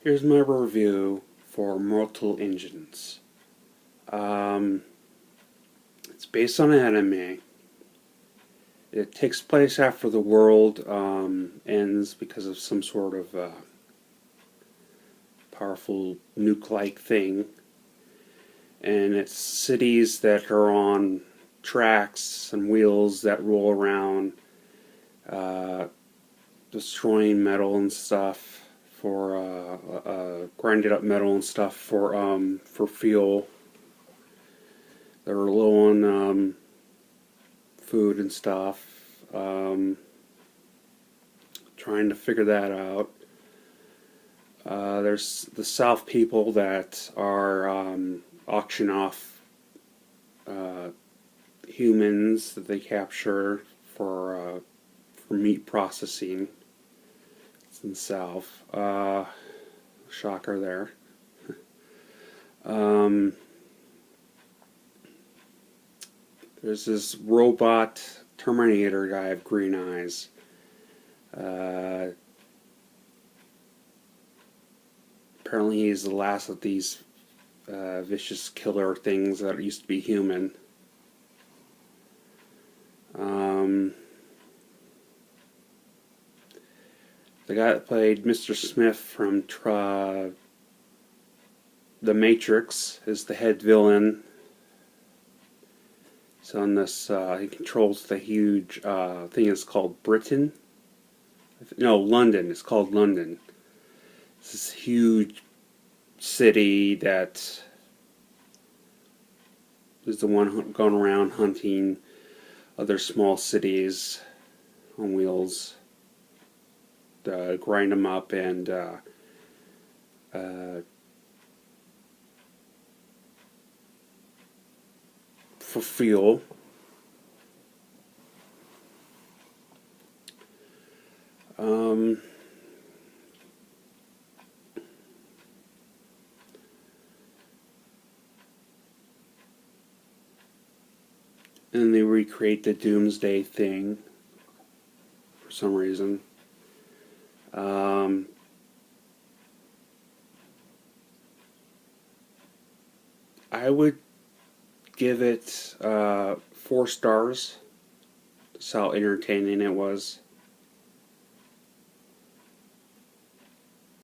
Here's my review for Mortal Engines. It's based on an anime. It takes place after the world ends because of some sort of powerful nuke-like thing. And it's cities that are on tracks and wheels that roll around, destroying metal and stuff for grinded up metal and stuff for fuel. They're low on food and stuff. Trying to figure that out. There's the South people that are auction off humans that they capture for meat processing. It's in the South. Shocker there. There's this robot Terminator guy with green eyes. Apparently he's the last of these vicious killer things that used to be human. The guy that played Mr. Smith from The Matrix is the head villain. So in this, he controls the huge thing that's called Britain. No, London. It's called London. It's this huge city that is the one going around hunting other small cities on wheels, grind them up and for fuel. And they recreate the Doomsday thing for some reason. I would give it 4 stars. That's how entertaining it was.